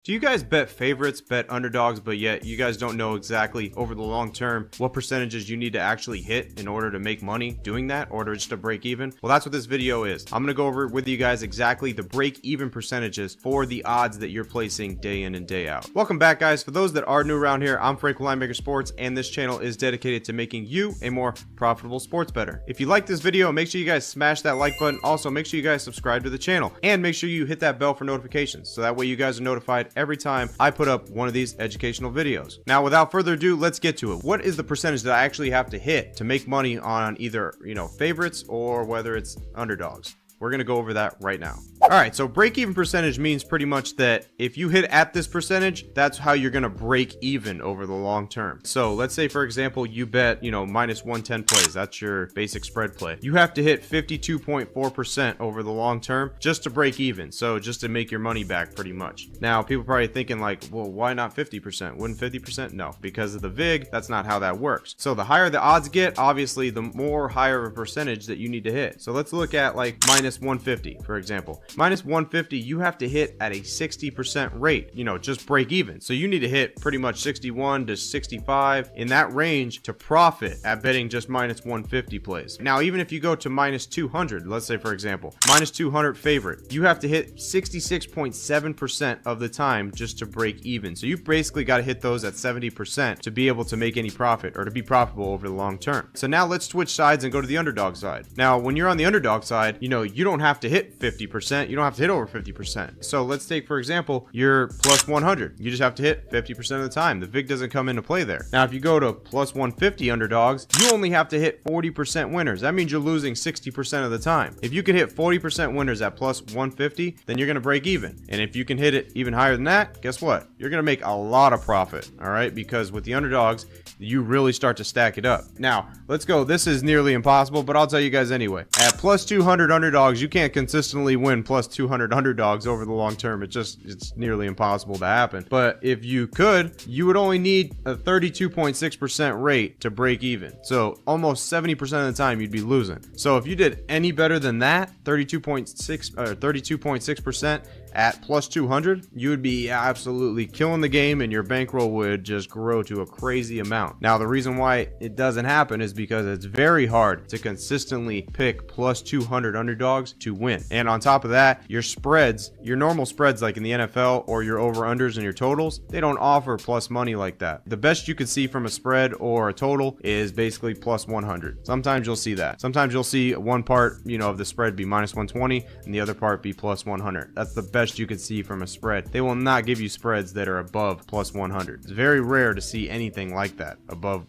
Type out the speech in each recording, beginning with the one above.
Do you guys bet favorites, bet underdogs, but yet you guys don't know exactly over the long term what percentages you need to actually hit in order to make money doing that, or just to break even? Well, that's what this video is. I'm going to go over with you guys exactly the break even percentages for the odds that you're placing day in and day out. Welcome back, guys. For those that are new around here, I'm Frank with Linemaker Sports, and this channel is dedicated to making you a more profitable sports bettor. If you like this video, make sure you guys smash that like button. Also, make sure you guys subscribe to the channel and make sure you hit that bell for notifications so that way you guys are notified every time I put up one of these educational videos. Now, without further ado, let's get to it. What is the percentage that I actually have to hit to make money on either, favorites or whether it's underdogs? We're going to go over that right now. All right, so break-even percentage means pretty much that if you hit at this percentage, that's how you're going to break even over the long term. So let's say, for example, you bet, minus 110 plays. That's your basic spread play. You have to hit 52.4% over the long term just to break even. So just to make your money back pretty much. Now, people are probably thinking like, well, why not 50%? Wouldn't 50%? No, because of the VIG, that's not how that works. So the higher the odds get, obviously, the more higher of a percentage that you need to hit. So let's look at like minus 150, for example. Minus 150, you have to hit at a 60% rate, just break even. So you need to hit pretty much 61 to 65 in that range to profit at betting just minus 150 plays. Now, even if you go to minus 200, let's say, for example, minus 200 favorite, you have to hit 66.7% of the time just to break even. So you basically got to hit those at 70% to be able to make any profit or to be profitable over the long term. So now let's switch sides and go to the underdog side. Now, when you're on the underdog side, you don't have to hit 50%. You don't have to hit over 50%. So let's take, for example, your plus 100. You just have to hit 50% of the time. The VIG doesn't come into play there. Now, if you go to plus 150 underdogs, you only have to hit 40% winners. That means you're losing 60% of the time. If you can hit 40% winners at plus 150, then you're going to break even. And if you can hit it even higher than that, guess what? You're going to make a lot of profit. All right. Because with the underdogs, you really start to stack it up. Now, let's go. This is nearly impossible, but I'll tell you guys anyway. At plus 200 underdogs, you can't consistently win plus 200 underdogs over the long term. It's nearly impossible to happen. But if you could, you would only need a 32.6% rate to break even. So almost 70% of the time you'd be losing. So if you did any better than that, 32.6% at plus 200, you would be absolutely killing the game and your bankroll would just grow to a crazy amount. Now, the reason why it doesn't happen is because it's very hard to consistently pick plus 200 underdogs to win. And on top of that, your spreads, your normal spreads like in the NFL or your over-unders and your totals, they don't offer plus money like that. The best you could see from a spread or a total is basically plus 100. Sometimes you'll see that. Sometimes you'll see one part, of the spread be minus 120 and the other part be plus 100. That's the best you could see from a spread. They will not give you spreads that are above plus 100. It's very rare to see anything like that above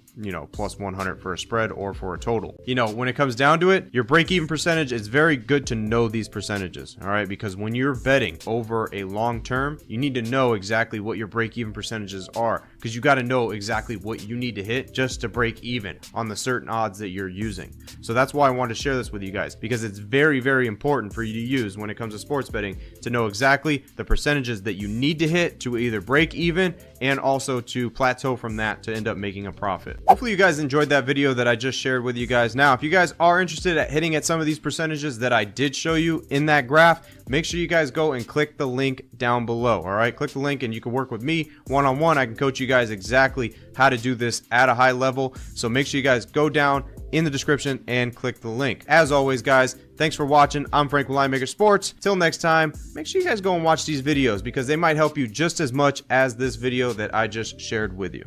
plus 100 for a spread or for a total. When it comes down to it, your break-even percentage, it's very good to know these percentages, all right? Because when you're betting over a long term, you need to know exactly what your break-even percentages are, because you got to know exactly what you need to hit just to break even on the certain odds that you're using. So that's why I wanted to share this with you guys, because it's very, very important for you to use when it comes to sports betting to know exactly the percentages that you need to hit to either break even and also to plateau from that to end up making a profit. Hopefully you guys enjoyed that video that I just shared with you guys. Now, if you guys are interested at hitting at some of these percentages that I did show you in that graph, make sure you guys go and click the link down below. All right, click the link and you can work with me one-on-one. I can coach you guys exactly how to do this at a high level. So make sure you guys go down in the description and click the link. As always, guys, thanks for watching. I'm Frank with Linemaker Sports. Till next time, make sure you guys go and watch these videos because they might help you just as much as this video that I just shared with you.